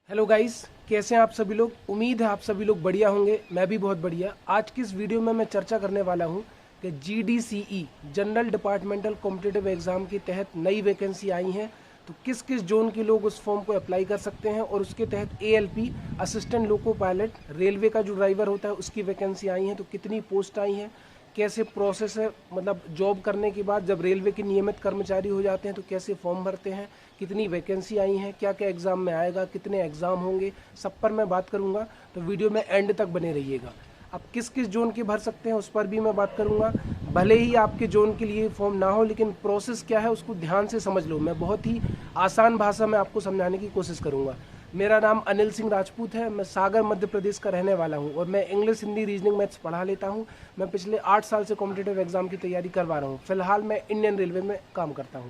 Hello guys, कैसे हैं आप सभी लोग। उम्मीद है आप सभी लोग बढ़िया होंगे। मैं भी बहुत बढ़िया। आज की इस वीडियो में मैं चर्चा करने वाला हूं कि जीडीसीई जनरल डिपार्टमेंटल कॉम्पिटिटिव एग्जाम के तहत नई वैकेंसी आई हैं, तो किस किस जोन के लोग उस फॉर्म को अप्लाई कर सकते हैं। और उसके तहत ALP assistant loco pilot railway का जो ड्राइवर होता है उसकी वैकेंसी आई हैं, तो कितनी पोस्ट आई हैं, कैसे प्रोसेस है, मतलब जॉब करने के बाद जब रेलवे के नियमित कर्मचारी हो जाते हैं तो कैसे फॉर्म भरते हैं, कितनी वैकेंसी आई हैं, क्या क्या एग्ज़ाम में आएगा, कितने एग्ज़ाम होंगे, सब पर मैं बात करूंगा। तो वीडियो में एंड तक बने रहिएगा। अब किस किस जोन के भर सकते हैं उस पर भी मैं बात करूंगा। भले ही आपके जोन के लिए फॉर्म ना हो, लेकिन प्रोसेस क्या है उसको ध्यान से समझ लो। मैं बहुत ही आसान भाषा में आपको समझाने की कोशिश करूंगा। मेरा नाम अनिल सिंह राजपूत है। मैं सागर मध्य प्रदेश का रहने वाला हूं और मैं इंग्लिश, हिंदी, रीजनिंग, मैथ्स पढ़ा लेता हूं। मैं पिछले 8 साल से कॉम्पिटिटिव एग्जाम की तैयारी करवा रहा हूं। फिलहाल मैं इंडियन रेलवे में काम करता हूं।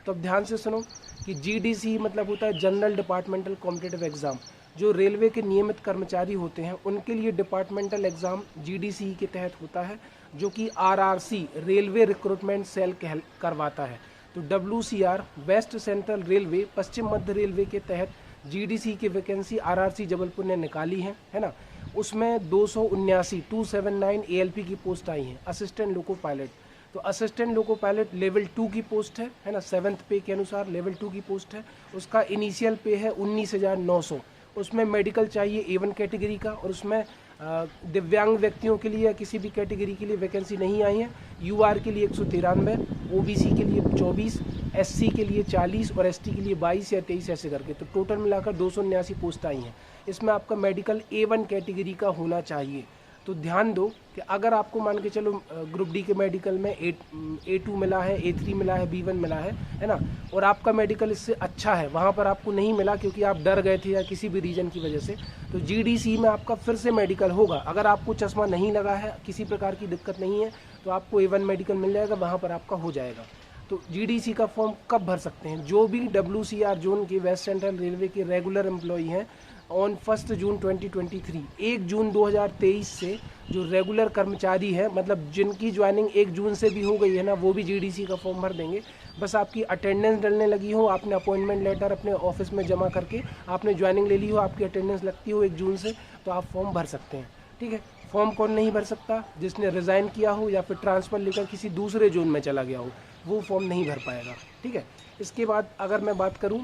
तो अब ध्यान से सुनो कि जीडीसी मतलब होता है जनरल डिपार्टमेंटल कॉम्पिटिटिव एग्जाम। जो रेलवे के नियमित कर्मचारी होते हैं उनके लिए डिपार्टमेंटल एग्जाम जीडीसी के तहत होता है, जो कि आरआरसी रेलवे रिक्रूटमेंट सेल करवाता है। तो डब्ल्यूसीआर वेस्ट सेंट्रल रेलवे पश्चिम मध्य रेलवे के तहत जीडीसी की वैकेंसी आरआरसी जबलपुर ने निकाली है ना। उसमें 279 एएलपी की पोस्ट आई हैं, असिस्टेंट लोको पायलट। तो असिस्टेंट लोको पायलट लेवल 2 की पोस्ट है ना, 7th पे के अनुसार लेवल 2 की पोस्ट है। उसका इनिशियल पे है 19,900। उसमें मेडिकल चाहिए A1 कैटेगरी का, और उसमें दिव्यांग व्यक्तियों के लिए या किसी भी कैटेगरी के लिए वैकेंसी नहीं आई है। यूआर के लिए 193, ओबीसी के लिए 24, एससी के लिए 40 और एसटी के लिए 22 या 23 ऐसे करके, तो टोटल मिलाकर 279 पोस्ट आई हैं। इसमें आपका मेडिकल A1 कैटेगरी का होना चाहिए। तो ध्यान दो कि अगर आपको मान के चलो ग्रुप डी के मेडिकल में A2 मिला है, A3 मिला है, B1 मिला है ना, और आपका मेडिकल इससे अच्छा है, वहाँ पर आपको नहीं मिला क्योंकि आप डर गए थे या किसी भी रीजन की वजह से, तो जीडीसी में आपका फिर से मेडिकल होगा। अगर आपको चश्मा नहीं लगा है, किसी प्रकार की दिक्कत नहीं है, तो आपको A1 मेडिकल मिल जाएगा, वहाँ पर आपका हो जाएगा। तो जीडीसी का फॉर्म कब भर सकते हैं? जो भी डब्ल्यूसीआर जोन के वेस्ट सेंट्रल रेलवे के रेगुलर एम्प्लॉई हैं ऑन 1 जून 2023, 1 जून 2023 से जो रेगुलर कर्मचारी है, मतलब जिनकी ज्वाइनिंग 1 जून से भी हो गई है ना, वो भी जीडीसी का फॉर्म भर देंगे। बस आपकी अटेंडेंस डलने लगी हो, आपने अपॉइंटमेंट लेटर अपने ऑफिस में जमा करके आपने ज्वाइनिंग ले ली हो, आपकी अटेंडेंस लगती हो 1 जून से, तो आप फॉर्म भर सकते हैं। ठीक है। फॉर्म कौन नहीं भर सकता? जिसने रिज़ाइन किया हो या फिर ट्रांसफ़र लेकर किसी दूसरे जोन में चला गया हो, वो फॉर्म नहीं भर पाएगा। ठीक है। इसके बाद अगर मैं बात करूं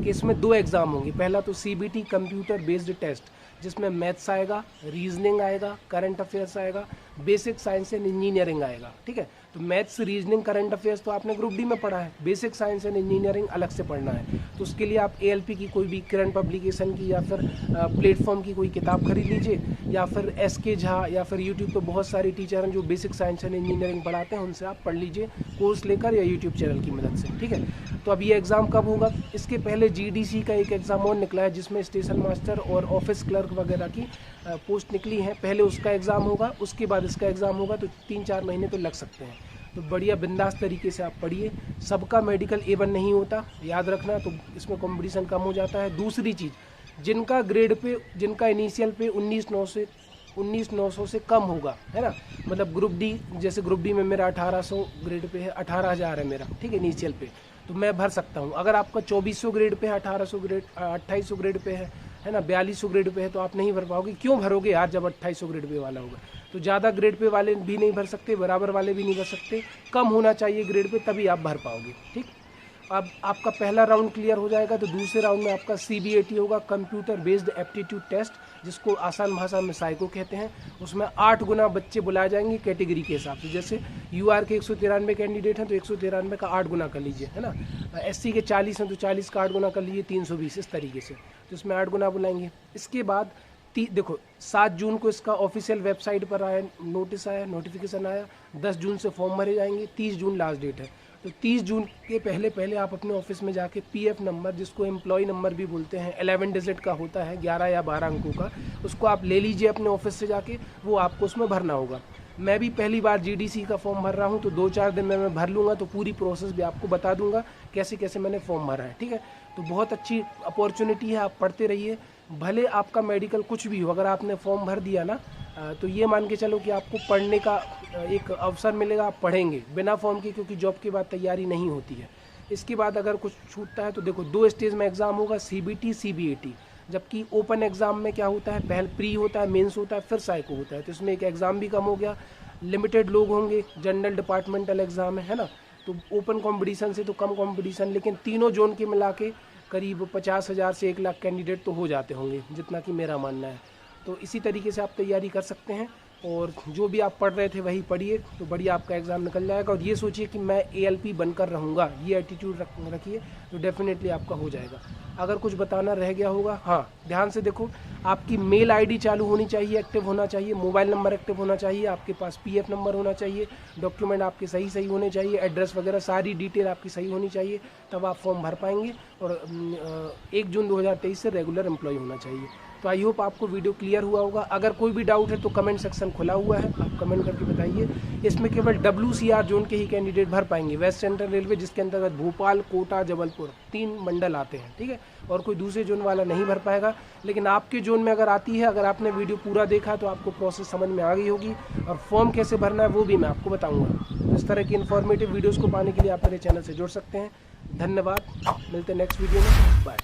कि इसमें 2 एग्ज़ाम होंगे। पहला तो सीबीटी कंप्यूटर बेस्ड टेस्ट, जिसमें मैथ्स आएगा, रीजनिंग आएगा, करंट अफेयर्स आएगा, बेसिक साइंस एंड इंजीनियरिंग आएगा। ठीक है। तो मैथ्स, रीजनिंग, करंट अफेयर्स तो आपने ग्रुप डी में पढ़ा है, बेसिक साइंस एंड इंजीनियरिंग अलग से पढ़ना है। तो उसके लिए आप एएलपी की कोई भी करंट पब्लिकेशन की या फिर प्लेटफॉर्म की कोई किताब खरीद लीजिए, या फिर एसके झा या फिर यूट्यूब पर बहुत सारे टीचर हैं जो बेसिक साइंस एंड इंजीनियरिंग पढ़ाते हैं, उनसे आप पढ़ लीजिए कोर्स लेकर या यूट्यूब चैनल की मदद से। ठीक है। तो अब ये एग्ज़ाम कब होगा? इसके पहले जीडीसी का एक एग्ज़ाम और निकला है, जिसमें स्टेशन मास्टर और ऑफिस क्लर्क वगैरह की पोस्ट निकली हैं। पहले उसका एग्ज़ाम होगा, उसके बाद इसका एग्ज़ाम होगा, तो 3-4 महीने तो लग सकते हैं। तो बढ़िया बिंदास तरीके से आप पढ़िए। सबका मेडिकल A1 नहीं होता, याद रखना, तो इसमें कंपटीशन कम हो जाता है। दूसरी चीज़, जिनका ग्रेड पे, जिनका इनिशियल पे 19,900 से कम होगा, है ना, मतलब ग्रुप डी, जैसे ग्रुप डी में मेरा 1800 ग्रेड पे है, 18,000 है मेरा, ठीक है, इनिशियल पे, तो मैं भर सकता हूँ। अगर आपका 2400 ग्रेड पे है, 1800 ग्रेड, 2800 ग्रेड पे है ना, 4200 ग्रेड पे है, तो आप नहीं भर पाओगे। क्यों भरोगे यार, जब 2800 ग्रेड पे वाला होगा? तो ज़्यादा ग्रेड पे वाले भी नहीं भर सकते, बराबर वाले भी नहीं भर सकते, कम होना चाहिए ग्रेड पे, तभी आप भर पाओगे। ठीक। अब आपका पहला राउंड क्लियर हो जाएगा, तो दूसरे राउंड में आपका CBAT होगा, कंप्यूटर बेस्ड एप्टीट्यूड टेस्ट, जिसको आसान भाषा में साइको कहते हैं। उसमें 8 गुना बच्चे बुलाए जाएंगे कैटेगरी के हिसाब से। जैसे यूआर के 193 कैंडिडेट हैं, तो 193 का 8 गुना कर लीजिए, है ना। एससी के 40 हैं, तो 40 का 8 गुना कर लीजिए, 320, इस तरीके से। तो इसमें 8 गुना बुलाएंगे। इसके बाद देखो 7 जून को इसका ऑफिशियल वेबसाइट पर आया, नोटिस आया, नोटिफिकेशन आया। 10 जून से फॉर्म भरे जाएंगे, 30 जून लास्ट डेट है। तो 30 जून के पहले पहले आप अपने ऑफिस में जाके पीएफ नंबर, जिसको एम्प्लॉय नंबर भी बोलते हैं, 11 डिजिट का होता है, 11 या 12 अंकों का, उसको आप ले लीजिए अपने ऑफिस से जाके, वो आपको उसमें भरना होगा। मैं भी पहली बार जीडीसी का फॉर्म भर रहा हूँ, तो 2-4 दिन में मैं भर लूँगा, तो पूरी प्रोसेस भी आपको बता दूंगा कैसे कैसे मैंने फॉर्म भरा है। ठीक है। तो बहुत अच्छी अपॉर्चुनिटी है, आप पढ़ते रहिए। भले आपका मेडिकल कुछ भी हो, अगर आपने फॉर्म भर दिया ना, तो ये मान के चलो कि आपको पढ़ने का एक अवसर मिलेगा, आप पढ़ेंगे बिना फॉर्म के, क्योंकि जॉब के बाद तैयारी नहीं होती है। इसके बाद अगर कुछ छूटता है तो देखो 2 स्टेज में एग्ज़ाम होगा, CBT CBAT। जबकि ओपन एग्ज़ाम में क्या होता है, पहले प्री होता है, मेंस होता है, फिर साइको होता है, तो इसमें एक एग्ज़ाम भी कम हो गया, लिमिटेड लोग होंगे, जनरल डिपार्टमेंटल एग्ज़ाम है ना, तो ओपन कंपटीशन से तो कम कंपटीशन, लेकिन तीनों जोन के मिला के करीब 50,000 से 1 लाख कैंडिडेट तो हो जाते होंगे, जितना कि मेरा मानना है। तो इसी तरीके से आप तैयारी कर सकते हैं, और जो भी आप पढ़ रहे थे वही पढ़िए, तो बढ़िया आपका एग्ज़ाम निकल जाएगा। और ये सोचिए कि मैं ALP बनकर रहूँगा, ये एटीट्यूड रखिए, तो डेफिनेटली आपका हो जाएगा। अगर कुछ बताना रह गया होगा, हाँ ध्यान से देखो, आपकी मेल ID चालू होनी चाहिए, एक्टिव होना चाहिए, मोबाइल नंबर एक्टिव होना चाहिए, आपके पास PF नंबर होना चाहिए, डॉक्यूमेंट आपके सही होने चाहिए, एड्रेस वगैरह सारी डिटेल आपकी सही होनी चाहिए, तब आप फॉर्म भर पाएंगे। और 1 जून 2023 से रेगुलर एम्प्लॉय होना चाहिए। तो आई होप आपको वीडियो क्लियर हुआ होगा। अगर कोई भी डाउट है तो कमेंट सेक्शन खुला हुआ है, आप कमेंट करके बताइए। इसमें केवल WCR जोन के ही कैंडिडेट भर पाएंगे, वेस्ट सेंट्रल रेलवे, जिसके अंतर्गत भोपाल, कोटा, जबलपुर 3 मंडल आते हैं, ठीक है, और कोई दूसरे जोन वाला नहीं भर पाएगा। लेकिन आपके जोन में अगर आती है, अगर आपने वीडियो पूरा देखा तो आपको प्रोसेस समझ में आ गई होगी, और फॉर्म कैसे भरना है वो भी मैं आपको बताऊँगा। तो इस तरह की इन्फॉर्मेटिव वीडियोज़ को पाने के लिए आप मेरे चैनल से जुड़ सकते हैं। धन्यवाद, मिलते हैं नेक्स्ट वीडियो में, बाय।